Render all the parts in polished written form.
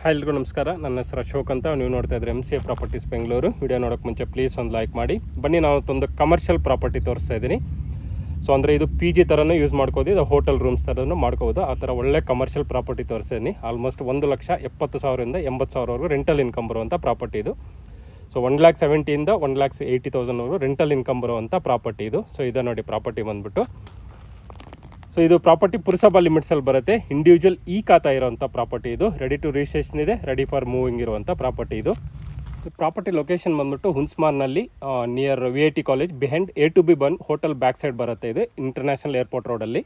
Hi ಎಲ್ರಿಗೂ ನಮಸ್ಕಾರ. ನನ್ನ ಹೆಸರು ಅಶೋಕ್ ಅಂತ. ನೀವು ನೋಡ್ತಾ ಇದ್ರೆ MCA ಪ್ರಾಪರ್ಟೀಸ್ ಬೆಂಗಳೂರು. ವಿಡಿಯೋ ನೋಡೋಕ್ಕೆ ಮುಂಚೆ ಪ್ಲೀಸ್ ಒಂದು ಲೈಕ್ ಮಾಡಿ. ಬನ್ನಿ, ನಾವು ಒಂದು ಕಮರ್ಷಿಯಲ್ ಪ್ರಾಪರ್ಟಿ ತೋರಿಸ್ತಾ ಇದ್ದೀನಿ. ಸೊ ಅಂದರೆ ಇದು PG ಥರನೂ ಯೂಸ್ ಮಾಡ್ಕೋದು, ಇದು ಹೋಟೆಲ್ ರೂಮ್ಸ್ ಥರನೂ ಮಾಡ್ಕೋಬೋದು. ಆ ಥರ ಒಳ್ಳೆ ಕಮರ್ಷಿಯಲ್ ಪ್ರಾಪರ್ಟಿ ತೋರಿಸ್ತಾ ಇದ್ದೀನಿ. ಆಲ್ಮೋಸ್ಟ್ 1,70,000ರಿಂದ 80,000ವರೆಗೂ ರೆಂಟಲ್ ಇನ್ಕಮ್ ಬರುವಂಥ ಪ್ರಾಪರ್ಟಿ ಇದು. ಸೊ 1,70,000ಇಂದ 1,80,000ವರೆಗೂ ರೆಂಟಲ್ ಇನ್ಕಮ್ ಬರುವಂಥ ಪ್ರಾಪರ್ಟಿ ಇದು. ಸೊ ಇದೆ ನೋಡಿ ಪ್ರಾಪರ್ಟಿ ಬಂದುಬಿಟ್ಟು. ಸೊ ಇದು ಪ್ರಾಪರ್ಟಿ ಪುರಸಭಾ ಲಿಮಿಟ್ಸಲ್ಲಿ ಬರುತ್ತೆ. ಇಂಡಿವಿಜುವಲ್ ಖಾತಾ ಇರೋವಂಥ ಪ್ರಾಪರ್ಟಿ ಇದು. ರೆಡಿ ಟು ರಿಜಿಸ್ಟ್ರೇಷನ್ ಇದೆ, ರೆಡಿ ಫಾರ್ ಮೂವಿಂಗ್ ಇರುವಂಥ ಪ್ರಾಪರ್ಟಿ ಇದು. ಪ್ರಾಪರ್ಟಿ ಲೊಕೇಶನ್ ಬಂದ್ಬಿಟ್ಟು ಹುನ್ಸ್ಮಾರ್ನಲ್ಲಿ near VIT college behind A to B bun hotel back side ಬರುತ್ತೆ. ಇದು ಇಂಟರ್ನ್ಯಾಷನಲ್ ಏರ್ಪೋರ್ಟ್ ರೋಡಲ್ಲಿ.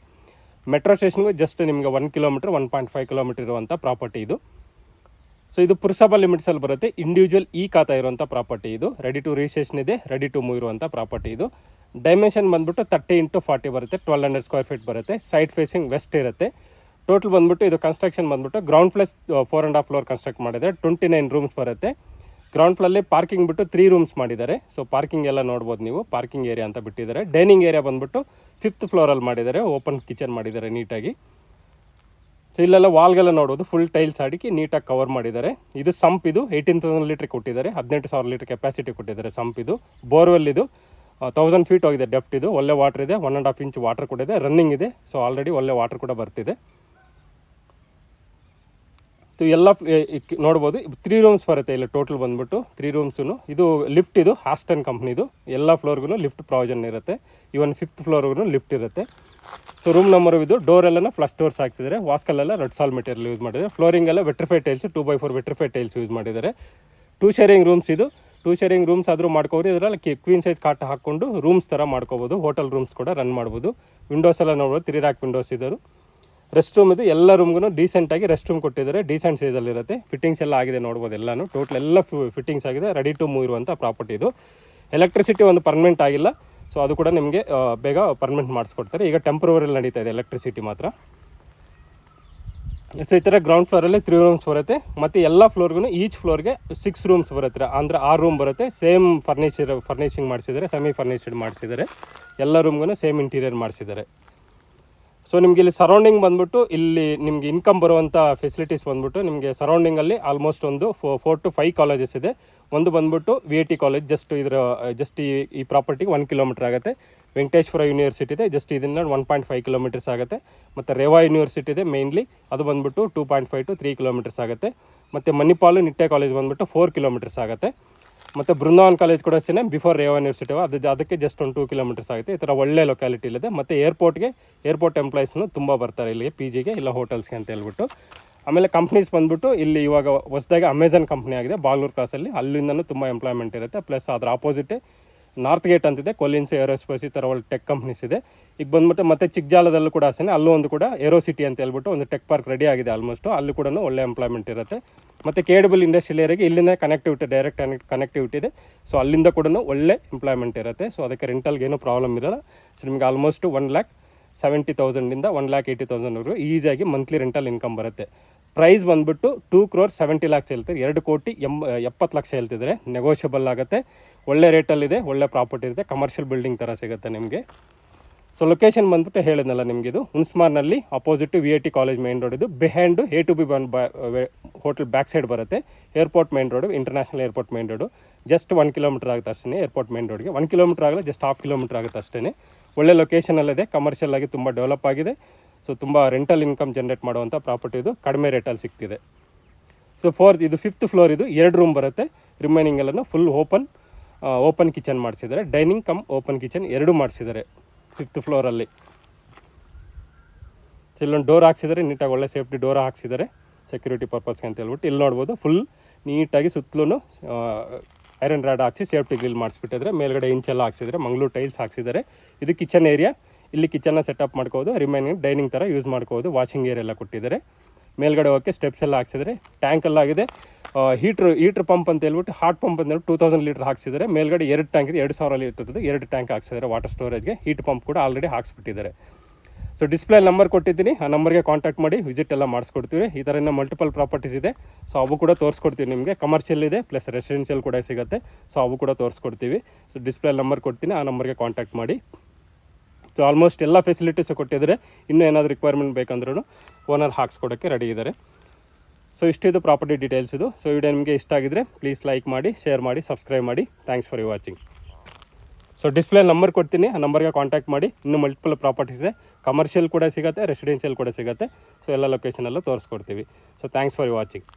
ಮೆಟ್ರೋ ಸ್ಟೇಷನ್ಗೆ ಜಸ್ಟ್ ನಿಮಗೆ 1 ಕಿಲೋಮೀಟರ್ 1.5 ಕಿಲೋಮೀಟರ್ ಇರುವಂಥ ಪ್ರಾಪರ್ಟಿ ಇದು. ಸೊ ಇದು ಪುರಸಭಾ ಲಿಮಿಟ್ಸಲ್ಲಿ ಬರುತ್ತೆ. ಇಂಡಿವಿಜುವಲ್ ಖಾತಾ ಇರುವಂಥ ಪ್ರಾಪರ್ಟಿ ಇದು. ರೆಡಿ ಟು ರಿಜಿಸ್ಟ್ರೇಷನ್ ಇದೆ, ರೆಡಿ ಟು ಮೂವ್ ಇರುವಂಥ ಪ್ರಾಪರ್ಟಿ ಇದು. ಡೈಮೆನ್ಷನ್ ಬಂದ್ಬಿಟ್ಟು 30x40 ಬರುತ್ತೆ, 1200 ಸ್ಕ್ವೇರ್ ಫೀಟ್ ಬರುತ್ತೆ. ಸೈಡ್ ಫೇಸಿಂಗ್ ವೆಸ್ಟ್ ಇರುತ್ತೆ. ಟೋಟಲ್ ಬಂದ್ಬಿಟ್ಟು ಇದು ಕನ್ಸ್ಟ್ರಕ್ಷನ್ ಬಂದ್ಬಿಟ್ಟು ಗ್ರೌಂಡ್ ಪ್ಲಸ್ 4.5 ಫ್ಲೋರ್ ಕನ್ಸ್ಟ್ರಕ್ಟ್ ಮಾಡಿದ್ದಾರೆ. 29 ರೂಮ್ಸ್ ಬರುತ್ತೆ. ಗ್ರೌಂಡ್ ಫ್ಲೋರಲ್ಲಿ ಪಾರ್ಕಿಂಗ್ ಬಿಟ್ಟು 3 ರೂಮ್ಸ್ ಮಾಡಿದ್ದಾರೆ. ಸೊ ಪಾರ್ಕಿಂಗ್ ಎಲ್ಲ ನೋಡ್ಬೋದು ನೀವು, ಪಾರ್ಕಿಂಗ್ ಏರಿಯಾ ಅಂತ ಬಿಟ್ಟಿದ್ದಾರೆ. ಡೈನಿಂಗ್ ಏರಿಯಾ ಬಂದ್ಬಿಟ್ಟು 5th ಫ್ಲೋರಲ್ಲಿ ಮಾಡಿದ್ದಾರೆ. ಓಪನ್ ಕಿಚನ್ ಮಾಡಿದ್ದಾರೆ ನೀಟಾಗಿ. ಸೊ ಇಲ್ಲೆಲ್ಲ ವಾಲ್ಗೆಲ್ಲ ನೋಡ್ಬೋದು, ಫುಲ್ ಟೈಲ್ಸ್ ಹಾಕಿ ನೀಟಾಗಿ ಕವರ್ ಮಾಡಿದ್ದಾರೆ. ಇದು ಸಂಪ್, ಇದು 18,000 ಲೀಟ್ರ್ ಕೊಟ್ಟಿದ್ದಾರೆ. 18,000 ಲೀಟ್ರ್ ಕೆಪಾಸಿಟಿ ಕೊಟ್ಟಿದ್ದಾರೆ ಸಂಪ್ ಇದು. ಬೋರ್ವೆಲ್ ಇದು 1000 ಫೀಟ್ ಹೋಗಿದೆ ಡೆಪ್ತ್ ಇದು. ಒಳ್ಳೆ ವಾಟರ್ ಇದೆ, 1.5 ಇಂಚ್ ವಾಟರ್ ಕೂಡ ಇದೆ, ರನ್ನಿಂಗ್ ಇದೆ. ಸೊ ಆಲ್ರೆಡಿ ಒಳ್ಳೆ ವಾಟರ್ ಕೂಡ ಬರ್ತಿದೆ. ಸೊ ಎಲ್ಲ ನೋಡ್ಬೋದು. 3 ರೂಮ್ಸ್ ಬರುತ್ತೆ ಇಲ್ಲಿ ಟೋಟಲ್ ಬಂದ್ಬಿಟ್ಟು. 3 ರೂಮ್ಸು. ಇದು ಲಿಫ್ಟ್, ಇದು ಹಾಸ್ಟನ್ ಕಂಪ್ನಿದು. ಎಲ್ಲ ಫ್ಲೋರ್ಗೂ ಲಿಫ್ಟ್ ಪ್ರಾವಿಷನ್ ಇರುತ್ತೆ. ಇವನ್ 5th ಫ್ಲೋರ್ಗೂ ಲಿಫ್ಟ್ ಇರುತ್ತೆ. ಸೊ ರೂಮ್ ನಂಬರ್ ಇದು. ಡೋರೆಲ್ಲ ಫ್ಲಶ್ ಡೋರ್ಸ್ ಹಾಕ್ಸಿದ್ದಾರೆ. ವಾಸ್ಕಲ್ಲೆಲ್ಲ ರೆಡ್ ಸಾಲ್ ಮೆಟೀರಿಯಲ್ ಯೂಸ್ ಮಾಡಿದ್ದಾರೆ. ಫ್ಲೋರಿಂಗ್ ಎಲ್ಲ vitrified tiles, 2x4 vitrified tiles use ಮಾಡಿದ್ದಾರೆ. 2 ಶೇರಿಂಗ್ ರೂಮ್ಸ್ ಇದು. 2 ಶೇರಿಂಗ್ ರೂಮ್ಸ್ ಆದರೂ ಮಾಡ್ಕೋಬೋದು. ಇದರಲ್ಲಿ ಕ್ವೀನ್ ಸೈಜ್ ಕಾಟ್ ಹಾಕ್ಕೊಂಡು ರೂಮ್ಸ್ ಥರ ಮಾಡ್ಕೋಬೋದು. ಹೋಟೆಲ್ ರೂಮ್ಸ್ ಕೂಡ ರನ್ ಮಾಡ್ಬೋದು. ವಿಂಡೋಸ್ ಎಲ್ಲ ನೋಡ್ಬೋದು, 3 ರ್ಯಾಕ್ ವಿಂಡೋಸ್ ಇದ್ದರು. ರೆಸ್ಟ್ ರೂಮ್ ಇದು. ಎಲ್ಲ ರೂಮ್ಗೂ ಡೀಸೆಂಟಾಗಿ ರೆಸ್ಟ್ ರೂಮ್ ಕೊಟ್ಟಿದ್ದಾರೆ. ಡೀಸೆಂಟ್ ಸೈಜಲ್ಲಿರುತ್ತೆ. ಫಿಟ್ಟಿಂಗ್ಸ್ ಎಲ್ಲ ಆಗಿದೆ ನೋಡ್ಬೋದು. ಎಲ್ಲನೂ ಟೋಟಲ್ ಎಲ್ಲ ಫಿಟ್ಟಿಂಗ್ಸ್ ಆಗಿದೆ. ರೆಡಿ ಟು ಮೂವ್ ಇರುವಂಥ ಪ್ರಾಪರ್ಟಿ ಇದು. ಎಲೆಕ್ಟ್ರಿಸಿಟಿ ಒಂದು ಪರ್ಮನೆಂಟ್ ಆಗಿಲ್ಲ. ಸೊ ಅದು ಕೂಡ ನಿಮಗೆ ಬೇಗ ಪರ್ಮನೆಂಟ್ ಮಾಡಿಸ್ಕೊಡ್ತಾರೆ. ಈಗ ಟೆಂಪ್ರವರಿಲಿ ನಡೀತಾ ಇದೆ ಎಲೆಕ್ಟ್ರಿಸಿಟಿ ಮಾತ್ರ. ಸೊ ಈ ಥರ ಗ್ರೌಂಡ್ ಫ್ಲೋರಲ್ಲಿ 3 ರೂಮ್ಸ್ ಬರುತ್ತೆ. ಮತ್ತು ಎಲ್ಲ ಫ್ಲೋರ್ಗೂ ಈಚ್ ಫ್ಲೋರ್ಗೆ 6 ರೂಮ್ಸ್ ಬರುತ್ತೆ. ಅಂದರೆ 6 ರೂಮ್ ಬರುತ್ತೆ. ಸೇಮ್ ಫರ್ನಿಷಿಂಗ್ ಮಾಡಿಸಿದ್ದಾರೆ, ಸೆಮಿ ಫರ್ನಿಷ್ಡ್ ಮಾಡಿಸಿದ್ದಾರೆ. ಎಲ್ಲ ರೂಮ್ಗೂ ಸೇಮ್ ಇಂಟೀರಿಯರ್ ಮಾಡಿಸಿದ್ದಾರೆ. ಸೊ ನಿಮಗೆ ಇಲ್ಲಿ ಸರೌಂಡಿಂಗ್ ಬಂದ್ಬಿಟ್ಟು ಇಲ್ಲಿ ನಿಮಗೆ ಇನ್ಕಮ್ ಬರುವಂಥ ಫೆಸಿಲಿಟೀಸ್ ಬಂದ್ಬಿಟ್ಟು ನಿಮಗೆ ಸರೌಂಡಿಂಗಲ್ಲಿ ಆಲ್ಮೋಸ್ಟ್ ಒಂದು 4 to 5 ಕಾಲೇಜಸ್ ಇದೆ. ಒಂದು ಬಂದ್ಬಿಟ್ಟು VIT ಕಾಲೇಜ್ ಜಸ್ಟ್ ಈ ಪ್ರಾಪರ್ಟಿಗೆ 1 ಕಿಲೋಮೀಟರ್ ಆಗುತ್ತೆ. ವೆಂಕಟೇಶ್ವರ ಯೂನಿವರ್ಸಿಟಿ ಇದೆ, ಜಸ್ಟ್ ಇದರಿಂದ 1.5 ಕಿಲೋಮೀಟರ್ಸ್ ಆಗುತ್ತೆ. ಮತ್ತು ರೇವಾ ಯೂನಿವರ್ಸಿಟಿ ಇದೆ ಮೇನ್ಲಿ, ಅದು ಬಂದ್ಬಿಟ್ಟು 2.5 to 3 ಕಿಲೋಮೀಟರ್ಸ್ ಆಗುತ್ತೆ. ಮತ್ತು ಮಣಿಪಾಲು ನಿಟ್ಟೆ ಕಾಲೇಜ್ ಬಂದ್ಬಿಟ್ಟು 4 ಕಿಲೋಮೀಟರ್ಸ್ ಆಗುತ್ತೆ. ಮತ್ತು ಬೃಂದಾವನ್ ಕಾಲೇಜ್ ಕೂಡ ಅಷ್ಟೇ ಬಿಫೋರ್ ರೇವಾ ಯೂನಿವರ್ಸಿಟಿ ಅದಕ್ಕೆ ಜಸ್ಟ್ ಒಂದು 2 ಕಿಲೋಮೀಟರ್ಸ್ ಆಗುತ್ತೆ. ಈ ಥರ ಒಳ್ಳೆ ಲೊಕ್ಯಾಲಿಟಿಲಿದೆ. ಮತ್ತು ಏರ್ಪೋರ್ಟ್ ಎಂಪ್ಲಾಯೀಸ್ನು ತುಂಬ ಬರ್ತಾರೆ ಇಲ್ಲಿಗೆ, PGಗೆ ಇಲ್ಲ ಹೋಟೆಲ್ಸ್ಗೆ ಅಂತ ಹೇಳ್ಬಿಟ್ಟು. ಆಮೇಲೆ ಕಂಪ್ನೀಸ್ ಬಂದ್ಬಿಟ್ಟು ಇಲ್ಲಿ ಇವಾಗ ಹೊಸದಾಗಿ ಅಮೆಝಾನ್ ಕಂಪ್ನಿ ಆಗಿದೆ ಬಾಗ್ಲೂರು ಕ್ರಾಸಲ್ಲಿ. ಅಲ್ಲಿಂದನೂ ತುಂಬ ಎಂಪ್ಲಾಯ್ಮೆಂಟ್ ಇರುತ್ತೆ. ಪ್ಲಸ್ ಅದರ ಆಪೋಸಿಟೇ ನಾರ್ತ್ ಗೇಟ್ ಅಂತಿದೆ, ಕೊಲಿನ್ಸ್ ಏರೋಸ್ಪೇಸ್, ಈ ಥರ ಒಳ್ಳೆ ಟೆಕ್ ಕಂಪ್ನೀಸ್ ಇದೆ. ಈಗ ಬಂದ್ಬಿಟ್ಟು ಮತ್ತೆ ಚಿಕ್ಕಜಾಲದಲ್ಲೂ ಕೂಡ ಅಷ್ಟೇ ಅಲ್ಲೂ ಒಂದು ಕೂಡ ಏರೋ ಸಿಟಿ ಅಂತ ಹೇಳ್ಬಿಟ್ಟು ಒಂದು ಟೆಕ್ ಪಾರ್ಕ್ ರೆಡಿ ಆಗಿದೆ ಆಲ್ಮೋಸ್ಟು. ಅಲ್ಲಿ ಕೂಡ ಒಳ್ಳೆ ಎಂಪ್ಲಾಯ್ಮೆಂಟ್ ಇರುತ್ತೆ. ಮತ್ತು KW ಇಂಡಸ್ಟ್ರಿಯಲ್ ಏರಿಯಾಗೆ ಇಲ್ಲಿಂದ ಡೈರೆಕ್ಟ್ ಕನೆಕ್ಟಿವಿಟಿ ಇದೆ. ಸೊ ಅಲ್ಲಿಂದ ಕೂಡ ಒಳ್ಳೆ ಎಂಪ್ಲಾಯ್ಮೆಂಟ್ ಇರುತ್ತೆ. ಸೊ ಅದಕ್ಕೆ ರೆಂಟಲ್ಗೆ ಏನೂ ಪ್ರಾಬ್ಲಮ್ ಇರೋಲ್ಲ. ಸೊ ನಿಮಗೆ ಆಲ್ಮೋಸ್ಟ್ 1,70,000ಇಂದ 1,80,000ವರೆಗೂ ಈಸಿಯಾಗಿ ಮಂತ್ಲಿ ರೆಂಟಲ್ ಇನ್ಕಮ್ ಬರುತ್ತೆ. ಪ್ರೈಸ್ ಬಂದುಬಿಟ್ಟು 2,70,00,000 ಹೇಳ್ತಾರೆ. 2,70,00,000 ಹೇಳ್ತಿದ್ದಾರೆ. ನೆಗೋಷಿಯಬಲ್ ಆಗುತ್ತೆ. ಒಳ್ಳೆ ರೇಟಲ್ಲಿದೆ, ಒಳ್ಳೆ ಪ್ರಾಪರ್ಟಿ ಇರುತ್ತೆ. ಕಮರ್ಷಿಯಲ್ ಬಿಲ್ಡಿಂಗ್ ಥರ ಸಿಗುತ್ತೆ ನಿಮಗೆ. ಸೊ ಲೊಕೇಶನ್ ಬಂದುಬಿಟ್ಟು ಹೇಳಿದ್ನಲ್ಲ ನಿಮಗೆ, ಇದು ಹುನ್ಸ್ಮಾರ್ನಲ್ಲಿ opposite VIT college main road. ಇದು behind A to B bun hotel back side ಬರುತ್ತೆ. Airport main road, international airport main road. Just 1 kilometre ಆಗುತ್ತೆ ಅಷ್ಟೇ ಏರ್ಪೋರ್ಟ್ ಮೇನ್ ರೋಡ್ಗೆ. 1 ಕಿಲೋಮೀಟರ್ ಆಗಲ್ಲ, ಜಸ್ಟ್ 1/2 ಕಿಲೋಮೀಟರ್ ಆಗುತ್ತೆ ಅಷ್ಟೇ. ಒಳ್ಳೆ ಲೊಕೇಶನಲ್ಲಿದೆ. ಕಮರ್ಷಿಯಲ್ ಆಗಿ ತುಂಬ ಡೆವಲಪ್ ಆಗಿದೆ. ಸೊ ತುಂಬ ರೆಂಟಲ್ ಇನ್ಕಮ್ ಜನರೇಟ್ ಮಾಡುವಂಥ ಪ್ರಾಪರ್ಟಿ ಇದು. ಕಡಿಮೆ ರೇಟಲ್ಲಿ ಸಿಗ್ತಿದೆ. ಸೊ ಇದು 5th ಫ್ಲೋರ್. ಇದು 2 ರೂಮ್ ಬರುತ್ತೆ. ರಿಮೈನಿಂಗ್ ಎಲ್ಲನೂ ಫುಲ್ ಓಪನ್ ಕಿಚನ್ ಮಾಡಿಸಿದ್ದಾರೆ. ಡೈನಿಂಗ್ ಕಮ್ ಓಪನ್ ಕಿಚನ್ 2 ಮಾಡಿಸಿದ್ದಾರೆ 5th ಫ್ಲೋರಲ್ಲಿ. ಸೊ ಇಲ್ಲೊಂದು ಡೋರ್ ಹಾಕ್ಸಿದ್ದಾರೆ, ನೀಟಾಗಿ ಒಳ್ಳೆ ಸೇಫ್ಟಿ ಡೋರ್ ಹಾಕ್ಸಿದ್ದಾರೆ ಸೆಕ್ಯೂರಿಟಿ ಪರ್ಪಸ್ಗೆ ಅಂತ ಹೇಳ್ಬಿಟ್ಟು. ಇಲ್ಲಿ ನೋಡ್ಬೋದು ಫುಲ್ ನೀಟಾಗಿ ಸುತ್ತಲೂ ಐರನ್ ರಾಡ್ ಹಾಕ್ಸಿ ಸೇಫ್ಟಿ ಗ್ರಿಲ್ ಮಾಡಿಸ್ಬಿಟ್ಟಿದ್ರೆ. ಮೇಲ್ಗಡೆ ಇಂಚೆಲ್ಲ ಹಾಕ್ಸಿದ್ದಾರೆ, ಮಂಗಳೂರು ಟೈಲ್ಸ್ ಹಾಕ್ಸಿದ್ದಾರೆ. ಇದು ಕಿಚನ್ ಏರಿಯಾ. ಇಲ್ಲಿ ಕಿಚನ್ನ ಸೆಟಪ್ ಮಾಡ್ಕೋಬೋದು. ರಿಮೈನಿಂಗ್ ಡೈನಿಂಗ್ ಥರ ಯೂಸ್ ಮಾಡ್ಕೋಬೋದು. ವಾಷಿಂಗ್ ಏರಿಯಾ ಎಲ್ಲ ಕೊಟ್ಟಿದ್ದಾರೆ. ಮೇಲ್ಗಡೆ ಹೋಗೋಕ್ಕೆ ಸ್ಟೆಪ್ಸ್ ಎಲ್ಲ ಹಾಕ್ಸಿದ್ದಾರೆ. ಟ್ಯಾಂಕ್ ಎಲ್ಲ ಆಗಿದೆ. ಹೀಟ್ರ್ ಪಂಪ್ ಅಂತ ಹೇಳ್ಬಿಟ್ಟು ಹಾಟ್ ಪಂಪ್ ಅಂತ ಹೇಳ್ಬಿಟ್ಟು 2,000 ಲೀಟ್ರ್ ಹಾಕ್ಸಿದ್ದಾರೆ. ಮೇಲ್ಗಡೆ 2 ಟ್ಯಾಂಕ್ ಇದೆ, 2,000 ಲೀಟ್ರದ್ದು 2 ಟ್ಯಾಂಕ್ ಹಾಕ್ಸಿದ್ದಾರೆ ವಾಟರ್ ಸ್ಟೋರೇಜ್ಗೆ. ಹೀಟ್ ಪಂಪ್ ಕೂಡ ಆಲ್ರೆಡಿ ಹಾಕ್ಸ್ಬಿಟ್ಟಿದ್ದಾರೆ. ಸೊ ಡಿಸ್ಪ್ಲೇ ನಂಬರ್ ಕೊಟ್ಟಿದ್ದೀನಿ, ಆ ನಂಬರ್ಗೆ ಕಾಂಟ್ಯಾಕ್ಟ್ ಮಾಡಿ ವಿಸಿಟ್ ಎಲ್ಲ ಮಾಡಿಸ್ಕೊಡ್ತೀವಿ. ಈ ಥರ ಇನ್ನೂ ಮಲ್ಟಿಪಲ್ ಪ್ರಾಪರ್ಟೀಸ್ ಇದೆ. ಸೊ ಅವು ಕೂಡ ತೋರಿಸ್ಕೊಡ್ತೀವಿ ನಿಮಗೆ. ಕಮರ್ಷಿಯಲ್ ಇದೆ, ಪ್ಲಸ್ ರೆಸಿಡೆನ್ಷಿಯಲ್ ಕೂಡ ಸಿಗುತ್ತೆ. ಸೊ ಅವು ಕೂಡ ತೋರಿಸ್ಕೊಡ್ತೀವಿ. ಸೊ ಡಿಸ್ಪ್ಲೇ ನಂಬರ್ ಕೊಡ್ತೀನಿ, ಆ ನಂಬರ್ಗೆ ಕಾಂಟ್ಯಾಕ್ಟ್ ಮಾಡಿ. ಸೊ ಆಲ್ಮೋಸ್ಟ್ ಎಲ್ಲ ಫೆಸಿಲಿಟೀಸು ಕೊಟ್ಟಿದ್ದಾರೆ. ಇನ್ನೂ ಏನಾದರೂ ರಿಕ್ವೈರ್ಮೆಂಟ್ ಬೇಕಂದ್ರೂ ಓನರ್ ಹಾಕ್ಸ್ಕೊಡೋಕ್ಕೆ ರೆಡಿ ಇದ್ದಾರೆ. ಸೊ ಇಷ್ಟಿದು ಪ್ರಾಪರ್ಟಿ ಡೀಟೇಲ್ಸ್ ಇದು. ಸೊ ವಿಡಿಯೋ ನಿಮಗೆ ಇಷ್ಟ ಆಗಿದ್ರೆ ಪ್ಲೀಸ್ ಲೈಕ್ ಮಾಡಿ, ಶೇರ್ ಮಾಡಿ, ಸಬ್ಸ್ಕ್ರೈಬ್ ಮಾಡಿ. Thanks for watching. So display number ಕೊಡ್ತೀನಿ, ಆ ನಂಬರ್ಗೆ ಕಾಂಟ್ಯಾಕ್ಟ್ ಮಾಡಿ. ಇನ್ನೂ ಮಲ್ಟಿಪಲ್ ಪ್ರಾಪರ್ಟೀಸ್ ಇದೆ, ಕಮರ್ಷಿಯಲ್ ಕೂಡ ಸಿಗುತ್ತೆ, ರೆಸಿಡೆನ್ಷಿಯಲ್ ಕೂಡ ಸಿಗುತ್ತೆ. ಸೊ ಎಲ್ಲ ಲೊಕೇಶನಲ್ಲೂ ತೋರಿಸ್ಕೊಡ್ತೀವಿ. So thanks for watching.